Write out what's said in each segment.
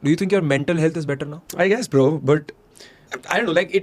Do you think your mental health is better now? I guess, bro, but I don't know, like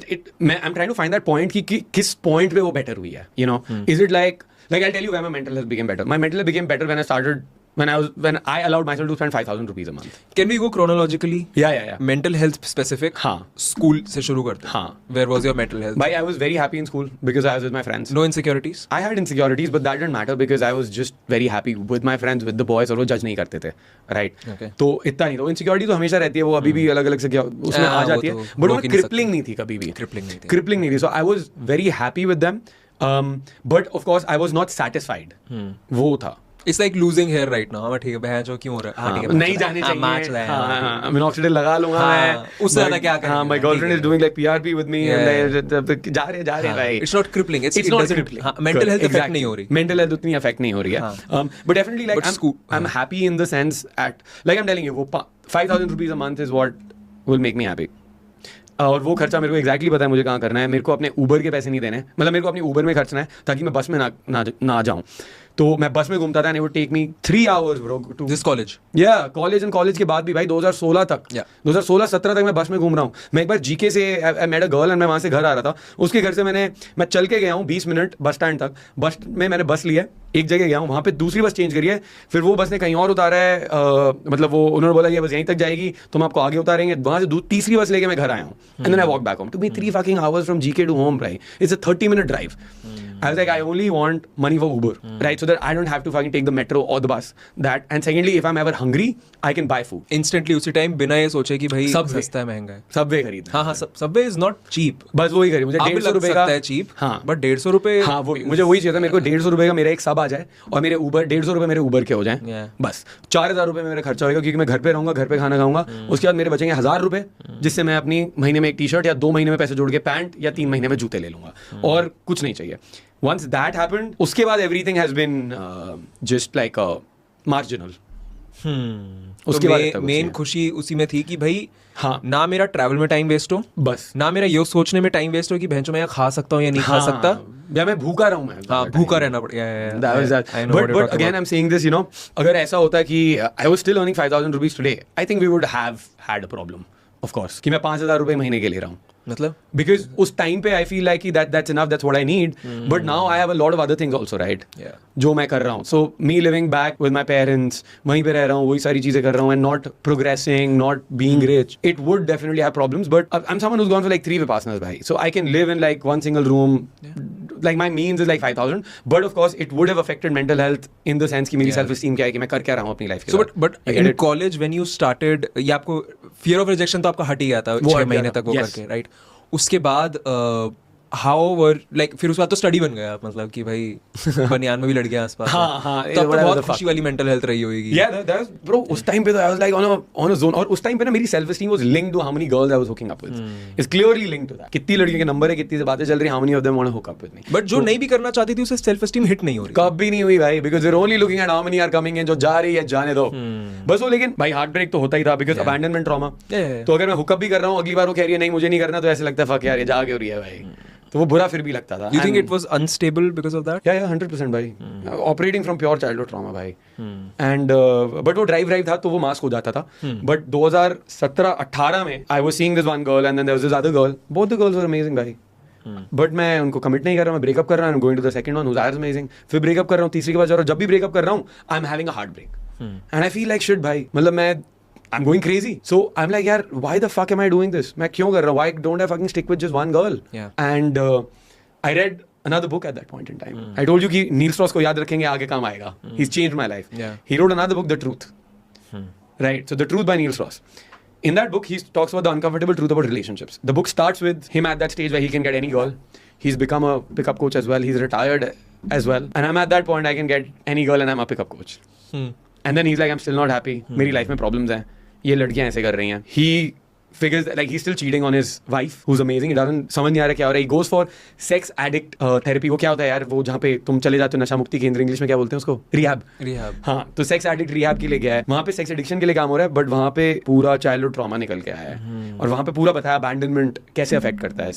I'm trying to find that point कि किस point पे वो better हुई है, you know? Is it like I'll tell you when my mental health became better. My mental health became better when I allowed myself to spend 5,000 rupees a month. Can we go chronologically? Yeah. Mental health specific. हाँ. School से शुरू करते हैं. हाँ. Where was your mental health? But I was very happy in school because I was with my friends. No insecurities? I had insecurities, but that didn't matter because I was just very happy with my friends, with the boys, और वो judge नहीं करते थे, right? Okay. तो इतना नहीं, तो insecurity तो हमेशा रहती है, वो अभी भी अलग-अलग से उसमें आ जाती है, but वो crippling नहीं थी कभी भी. Crippling नहीं थी. So I was very happy with them, but of course I was not satisfied. वो था. It's like losing hair right now. हाँ ठीक है, बहन जो क्यों हो रहा है? नहीं जाने चाहिए. हाँ, minoxidil लगा लूँगा. हाँ, उससे ज़्यादा क्या करेंगे? हाँ, my girlfriend is doing like PRP with me. जा रहे भाई. It's not crippling. It's not crippling. Mental health affect नहीं हो रही. Mental health उतनी affect नहीं हो रही है. But definitely like I'm happy in the sense like I'm telling you, वो 5,000 rupees a month is what will make me happy. और वो खर्चा मेरे को एक्जैक्टली पता है मुझे कहाँ करना है. मेरे को अपने ऊबर के पैसे नहीं देने, मतलब मेरे को अपनी ऊबर में खर्चना है ताकि मैं बस में ना जाऊँ. तो मैं बस में घूमता था and it would take me 3 hours bro to this college. Yeah, college के बाद भी भाई 2016 तक 2016-17 तक मैं बस में घूम रहा हूँ. मैं एक बार जीके से I met a girl and मैं वहाँ से घर आ रहा था. उसके घर से मैं चल के गया हूँ 20 मिनट बस स्टैंड तक. बस में मैंने बस लिया, एक जगह गया हूँ, वहाँ पे दूसरी बस चेंज करी है, फिर वो बस ने कहीं और उतारा है, मतलब वो उन्होंने बोला ये बस यहीं तक जाएगी तो हम आपको आगे उतारेंगे. वहाँ से तीसरी बस लेके मैं घर आया हूँ and then I walk back home. To be 3 fucking hours from GK to home, right? It's a 30-minute drive. I was like, I only want money for Uber, right? So that I don't have to fucking take the metro or the bus. That, and secondly, if I'm ever hungry, I can buy food. Instantly उसी time बिना ये सोचे कि भाई सस्ता है महंगा है. सबवे खरीदना. हाँ सबवे is not cheap. बस वही खरीद. मुझे 150 रुपए का है cheap. हाँ. But 150 रुपए. हाँ मुझे वही चाहिए था. मेरे को 150 रुपए का मेरा एक सब आ जाए और मेरे ऊबर 150 रुपए मेरे ऊबर के हो जाए. बस 4,000 रुपए में मेरा खर्चा होगा क्योंकि मैं घर पे रहूंगा, घर पे खाना खाऊंगा. उसके बाद मेरे बचेंगे 1,000 रुपए जिससे मैं अपनी महीने में एक टी-शर्ट या 2 महीने में पैसे जोड़ के पैंट या 3 महीने में जूते ले लूंगा और कुछ नहीं चाहिए. Once that happened, उसके बाद everything has been just like marginal. उसके बाद मेन खुशी उसी में थी कि भाई हाँ ना मेरा ट्रैवल में टाइम वेस्ट हो, बस ना मेरा ये सोचने में टाइम वेस्ट हो कि भैंचो मैं यहाँ खा सकता हूँ या नहीं खा सकता, या मैं भूखा रहूँ. मैं हाँ भूखा रहना पड़ेगा. But again I'm saying this, you know, अगर ऐसा होता कि I was still earning 5,000 rupees today, I think we would have had a problem, of course, कि मैं 5,000 रुपए महीने के ले रहा हूँ. मतलब because उस टाइम पे I feel like that's enough, that's what I need. But now I have a lot of other things also, right? जो मैं कर रहा हूँ. So me living back with my parents, वहीं पे रह रहा हूँ, वही सारी चीजें कर रहा हूँ, and not progressing, not being rich, it would definitely have problems. But I'm someone who's gone for like 3 Vipassanas, bhai. So I can live in like one single room. Like my means is like 5,000. But of course it would have affected mental health in the sense कि मेरी self esteem क्या है कि मैं कर क्या रहा हूँ अपनी life के साथ. But in college when you started, ये आपको fear of rejection तो आपका हट ही गया था 6 महीने तक वो करके, right? उसके बाद how were like फिर उसके बाद तो स्टडी बन गया, मतलब कि भाई बनियान में भी लड़कियां आसपास. हाँ तो बहुत खुशी वाली मेंटल हेल्थ रही होगी. Yeah, bro, उस टाइम पे तो I was like on a zone. और उस टाइम पे ना मेरी self esteem was linked to how many girls I was hooking up with. It's clearly linked to that. कितनी लड़कियों के नंबर है, कितनी से बातें चल रही, how many of them want to hook up with me. But जो नहीं भी करना चाहती थी उसे सेल्फ एस्टीम हिट नहीं हो रही. कभी नहीं हुई भाई, because we're only looking at how many are coming in. जो जा रही है जाने दो बस वो. लेकिन भाई हार्ट ब्रेक तो होता ही था because abandonment trauma. तो अगर मैं हुकअप भी कर रहा हूँ, अगली बार वो कह रही है नहीं मुझे नहीं करना, तो ऐसे लगता है फक यार ये जा क्यों रही है भाई. तो वो बुरा फिर भी लगता था. You think it was unstable because of that? Yeah, 100% भाई. Operating from pure childhood trauma भाई. And but वो ड्राइव था तो वो मास्क हो जाता था. But 2017-18 में I was seeing this one girl and then there was this other girl. Both the girls were amazing भाई. बट मैं उनको कमिट नहीं कर रहा हूँ, मैं ब्रेकअप कर रहा हूँ, going to the second one who's as amazing. फिर ब्रेकअप कर रहा हूँ, तीसरी के बाद जा रहा हूँ. जब भी ब्रेकअप कर रहा हूँ I am having a heartbreak and I feel like shit भाई. मतलब मैं I'm going crazy. So I'm like, yaar, why the fuck am I doing this? मैं क्यों कर रहा हूँ? Why don't I fucking stick with just one girl? Yeah. And I read another book at that point in time. I told you कि नील straws को याद रखेंगे आगे काम आएगा. He's changed my life. Yeah. He wrote another book, The Truth. Right. So The Truth by Neil Strauss. In that book, he talks about the uncomfortable truth about relationships. The book starts with him at that stage where he can get any girl. He's become a pickup coach as well. He's retired as well. And I'm at that point, I can get any girl and I'm a pickup coach. And then he's like, I'm still not happy. मेरी life में problems हैं. ये लड़कियां ऐसे कर रही हैं. He figures like he's still cheating on his wife, who's amazing. He doesn't समझ नहीं आ रहा क्या हो रहा है. He goes for sex addict therapy. वो क्या होता है यार, वो जहाँ पे तुम चले जाते हो नशा मुक्ति केंद्र, इंग्लिश में क्या बोलते हैं उसको, रिहैब. हाँ, तो सेक्स एडिक्ट रिहैब के लिए गया है. वहाँ पे सेक्स एडिक्शन के लिए काम हो रहा है, बट वहाँ पे पूरा चाइल्डहुड ट्रॉमा निकल के आया है. और वहाँ पे पूरा बताया अबैंडनमेंट कैसे अफेक्ट करता है.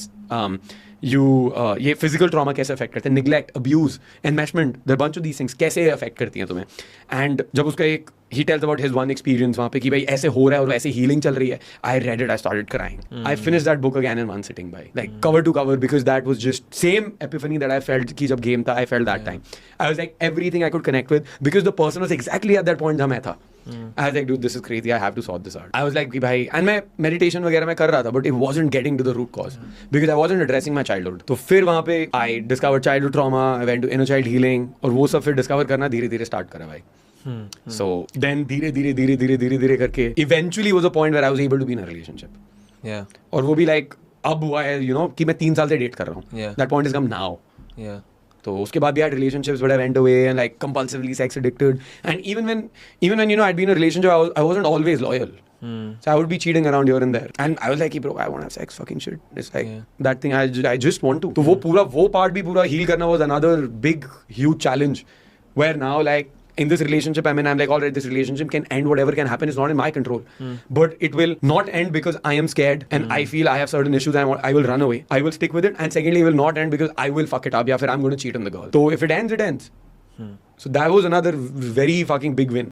ये physical trauma कैसे affect करते हैं, neglect, abuse, enmeshment, there are bunch of these things कैसे affect करती हैं तुम्हें. And जब उसका एक he tells about his one experience वहाँ पे कि भाई ऐसे हो रहा है और ऐसे healing चल रही है. I read it, I started crying. I finished that book again in one sitting by like cover to cover because that was just same epiphany that I felt कि जब game था I felt that time. I was like everything I could connect with because the person was exactly at that point जहाँ मैं था. I was like, dude, this is crazy. I have to sort this out. I was like, कि भाई, and मैं meditation वगैरह मैं कर रहा था, but it wasn't getting to the root cause because I wasn't addressing my childhood. तो फिर वहाँ पे I discovered childhood trauma, I went to inner child healing, और वो सब फिर discover करना धीरे-धीरे start करा भाई. So then धीरे-धीरे करके eventually was a point where I was able to be in a relationship. Yeah. और वो भी like अब हुआ है, you know, कि मैं 3 साल से date कर रहा हूँ. Yeah. That point has come now. Yeah. तो उसके बाद भी I had relationships but I went away and like compulsively sex addicted, and even when you know I'd been in a relationship I wasn't always loyal. So I would be cheating around here and there, and I was like, bro, I want to have sex, fucking shit. It's like that thing I just want to. तो वो part भी पूरा heal करना was another big huge challenge, where now like in this relationship I'm like, all right, this relationship can end, whatever can happen is not in my control, but it will not end because I am scared and I feel I have certain issues and I will run away. I will stick with it, and secondly, it will not end because I will fuck it up. Yeah, I'm going to cheat on the girl. So if it ends, it ends. So that was another very fucking big win.